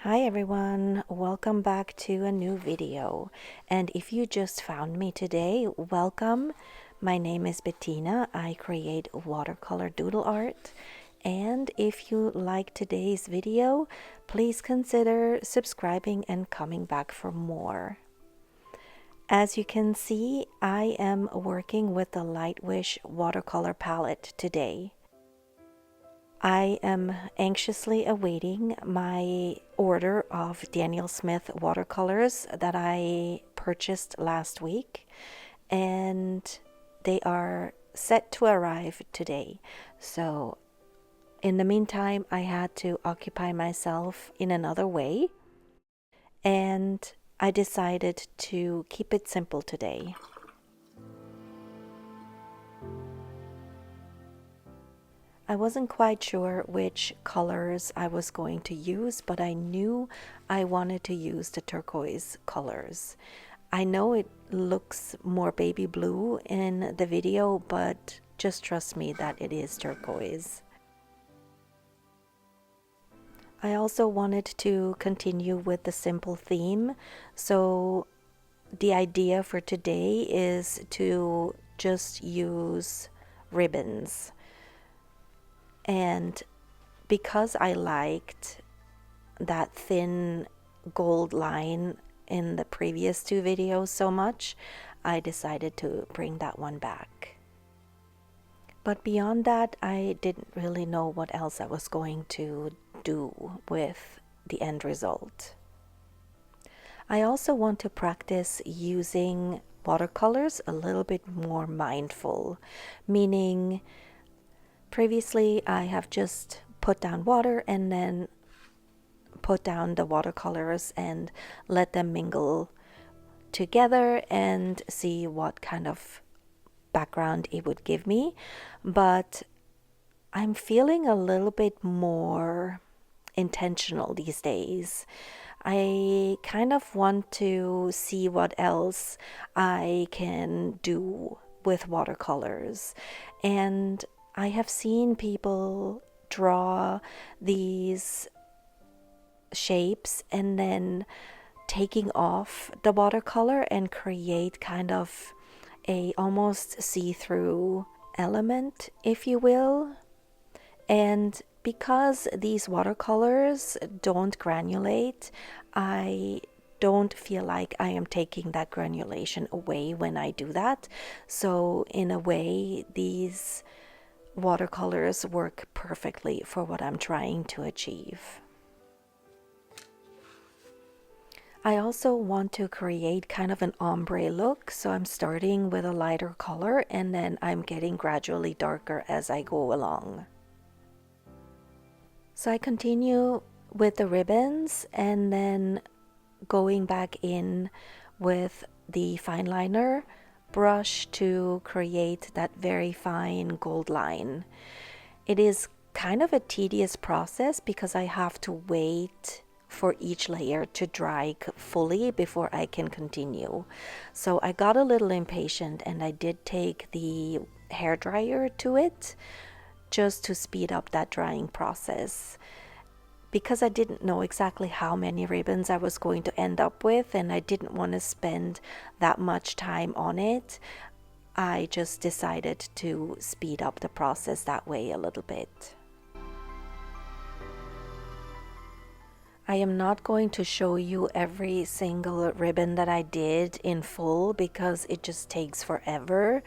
Hi everyone, welcome back to a new video. And if you just found me today, welcome. My name is Bettina. I create watercolor doodle art. And if you like today's video, please consider subscribing and coming back for more. As you can see, I am working with the Lightwish watercolor palette today. I am anxiously awaiting my order of Daniel Smith watercolors that I purchased last week, and they are set to arrive today. So in the meantime, I had to occupy myself in another way, and I decided to keep it simple today. I wasn't quite sure which colors I was going to use, but I knew I wanted to use the turquoise colors. I know it looks more baby blue in the video, but just trust me that it is turquoise. I also wanted to continue with the simple theme, so the idea for today is to just use ribbons. And because I liked that thin gold line in the previous two videos so much, I decided to bring that one back. But beyond that, I didn't really know what else I was going to do with the end result. I also want to practice using watercolors a little bit more mindful, meaning previously, I have just put down water and then put down the watercolors and let them mingle together and see what kind of background it would give me. But I'm feeling a little bit more intentional these days. I kind of want to see what else I can do with watercolors. And I have seen people draw these shapes and then taking off the watercolor and create kind of a almost see-through element, if you will. And because these watercolors don't granulate, I don't feel like I am taking that granulation away when I do that. So in a way, these watercolors work perfectly for what I'm trying to achieve. I also want to create kind of an ombre look, so I'm starting with a lighter color and then I'm getting gradually darker as I go along. So I continue with the ribbons and then going back in with the fine liner brush to create that very fine gold line. It is kind of a tedious process because I have to wait for each layer to dry fully before I can continue. So I got a little impatient and I did take the hairdryer to it just to speed up that drying process. Because I didn't know exactly how many ribbons I was going to end up with and I didn't want to spend that much time on it, I just decided to speed up the process that way a little bit. I am not going to show you every single ribbon that I did in full because it just takes forever,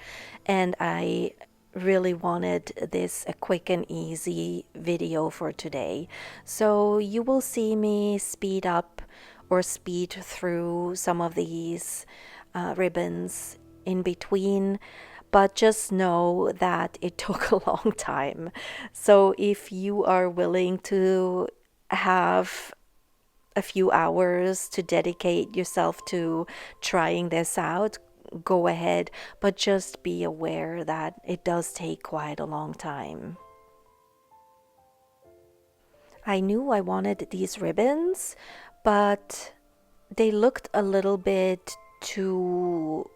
and I really wanted this a quick and easy video for today. So you will see me speed up or speed through some of these ribbons in between, but just know that it took a long time. So if you are willing to have a few hours to dedicate yourself to trying this out, go ahead, but just be aware that it does take quite a long time. I knew I wanted these ribbons, but they looked a little bit too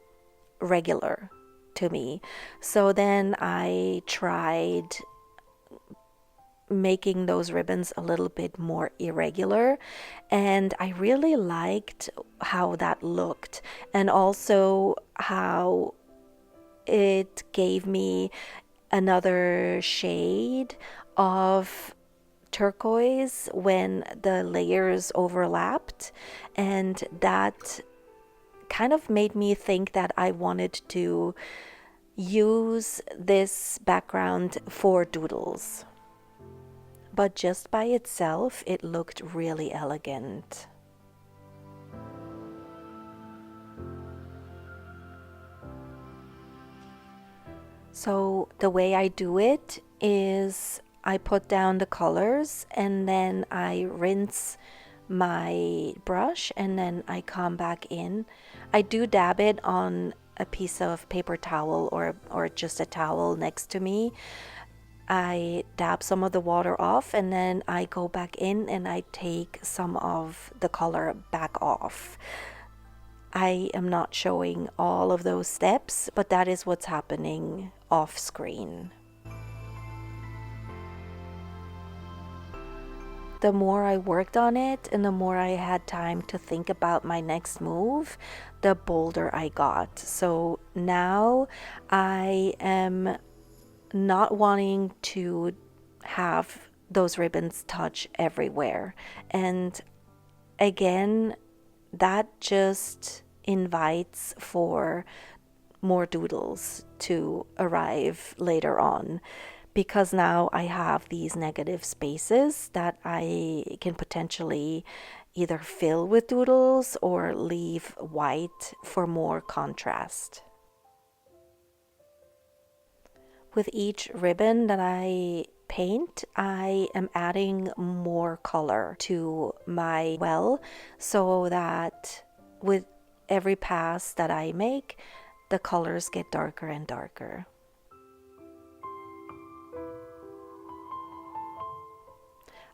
regular to me. So then I tried making those ribbons a little bit more irregular, and I really liked how that looked, and also how it gave me another shade of turquoise when the layers overlapped, and that kind of made me think that I wanted to use this background for doodles. But just by itself, it looked really elegant. So the way I do it is I put down the colors and then I rinse my brush and then I come back in. I do dab it on a piece of paper towel or just a towel next to me. I dab some of the water off and then I go back in and I take some of the color back off. I am not showing all of those steps, but that is what's happening off screen. The more I worked on it and the more I had time to think about my next move, the bolder I got. So now I am not wanting to have those ribbons touch everywhere. And again, that just invites for more doodles to arrive later on, because now I have these negative spaces that I can potentially either fill with doodles or leave white for more contrast. With each ribbon that I paint, I am adding more color to my well so that with every pass that I make, the colors get darker and darker.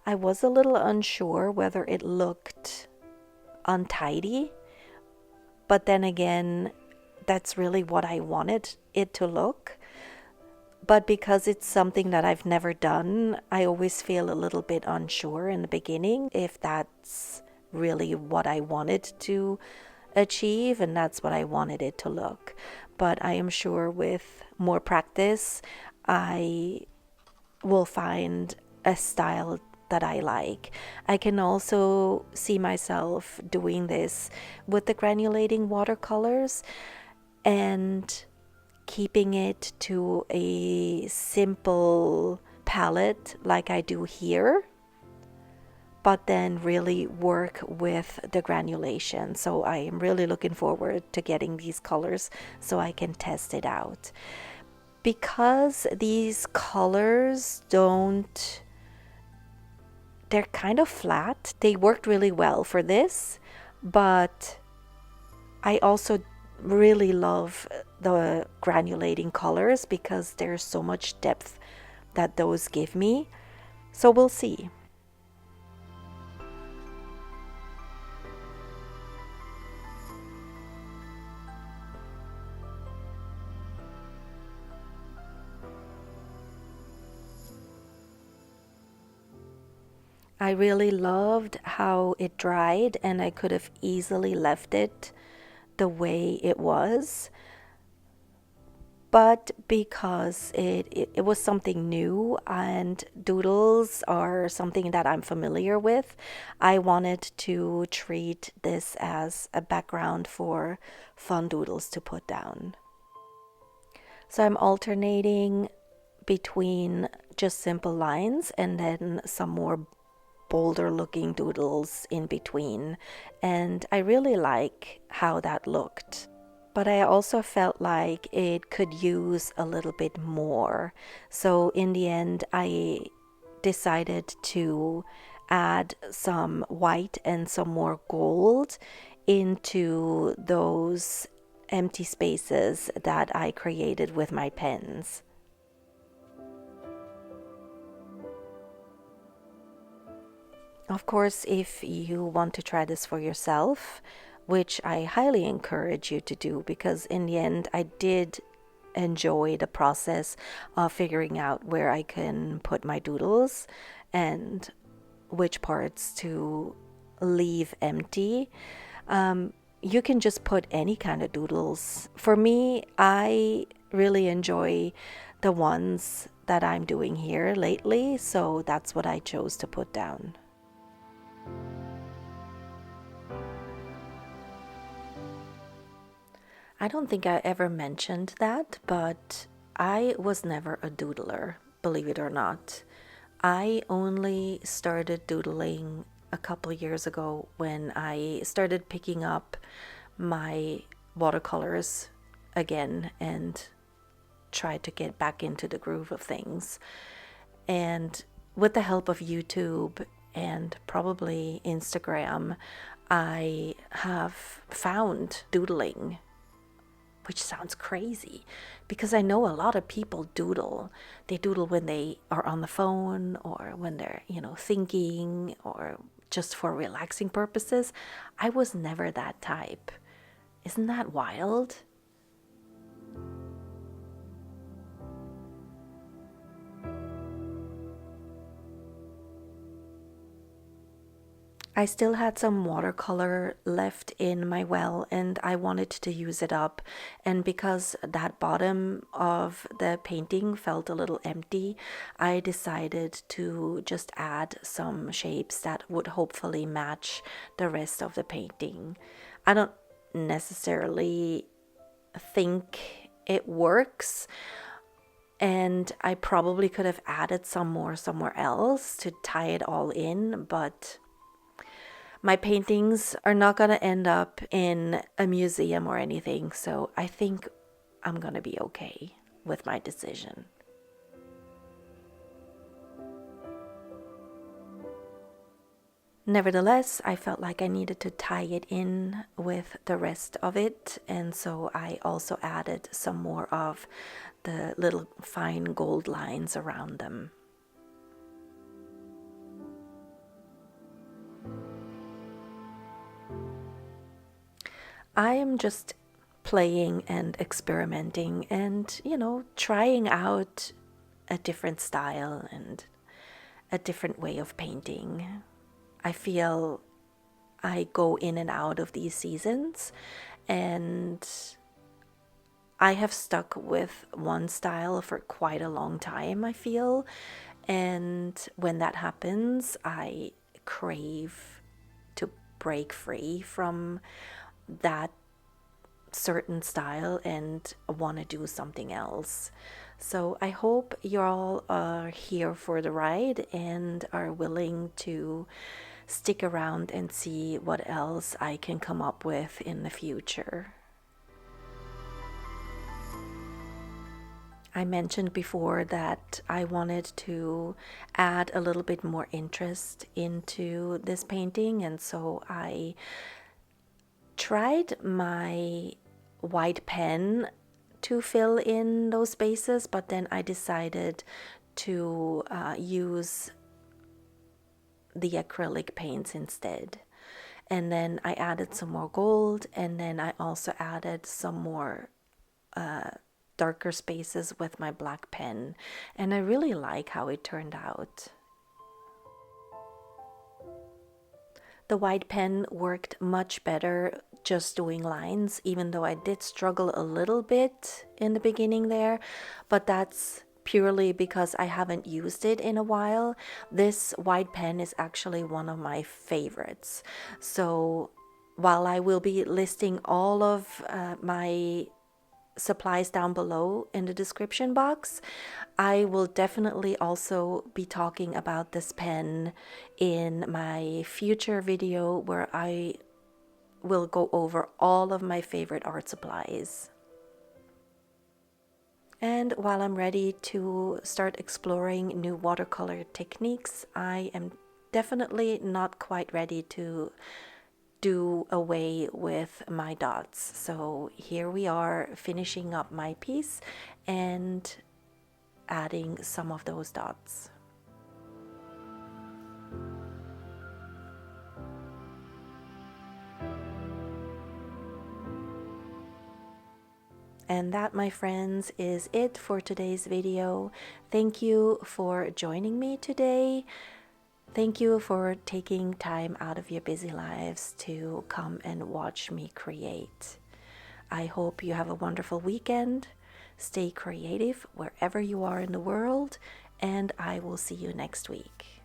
I was a little unsure whether it looked untidy, but then again, that's really what I wanted it to look. But because it's something that I've never done, I always feel a little bit unsure in the beginning if that's really what I wanted to achieve, and that's what I wanted it to look. But I am sure with more practice, I will find a style that I like. I can also see myself doing this with the granulating watercolors and keeping it to a simple palette like I do here, but then really work with the granulation. So I am really looking forward to getting these colors so I can test it out. Because these colors they're kind of flat. They worked really well for this, but I also really love the granulating colors because there's so much depth that those give me. So we'll see. I really loved how it dried, and I could have easily left it the way it was. But because it was something new and doodles are something that I'm familiar with, I wanted to treat this as a background for fun doodles to put down. So I'm alternating between just simple lines and then some more bolder looking doodles in between, and I really like how that looked. But I also felt like it could use a little bit more. So in the end, I decided to add some white and some more gold into those empty spaces that I created with my pens. Of course, if you want to try this for yourself, which I highly encourage you to do, because in the end I did enjoy the process of figuring out where I can put my doodles and which parts to leave empty. You can just put any kind of doodles. For me, I really enjoy the ones that I'm doing here lately, so that's what I chose to put down. I don't think I ever mentioned that, but I was never a doodler, believe it or not. I only started doodling a couple years ago when I started picking up my watercolors again and tried to get back into the groove of things. And with the help of YouTube and probably Instagram, I have found doodling, which sounds crazy because I know a lot of people doodle. They doodle when they are on the phone or when they're, thinking or just for relaxing purposes. I was never that type. Isn't that wild? I still had some watercolor left in my well and I wanted to use it up. And because that bottom of the painting felt a little empty, I decided to just add some shapes that would hopefully match the rest of the painting. I don't necessarily think it works, and I probably could have added some more somewhere else to tie it all in, but my paintings are not going to end up in a museum or anything, so I think I'm going to be okay with my decision. Nevertheless, I felt like I needed to tie it in with the rest of it, and so I also added some more of the little fine gold lines around them. I am just playing and experimenting and, trying out a different style and a different way of painting. I feel I go in and out of these seasons, and I have stuck with one style for quite a long time, I feel. And when that happens, I crave to break free from that certain style and want to do something else. So I hope you all are here for the ride and are willing to stick around and see what else I can come up with in the future. I mentioned before that I wanted to add a little bit more interest into this painting, and so I tried my white pen to fill in those spaces, but then I decided to use the acrylic paints instead. And then I added some more gold, and then I also added some more darker spaces with my black pen, and I really like how it turned out. The white pen worked much better just doing lines, even though I did struggle a little bit in the beginning there, but that's purely because I haven't used it in a while. This white pen is actually one of my favorites. So while I will be listing all of my supplies down below in the description box, I will definitely also be talking about this pen in my future video where I will go over all of my favorite art supplies. And while I'm ready to start exploring new watercolor techniques, I am definitely not quite ready to do away with my dots. So here we are finishing up my piece and adding some of those dots. And that, my friends, is it for today's video. Thank you for joining me today. Thank you for taking time out of your busy lives to come and watch me create. I hope you have a wonderful weekend. Stay creative wherever you are in the world, and I will see you next week.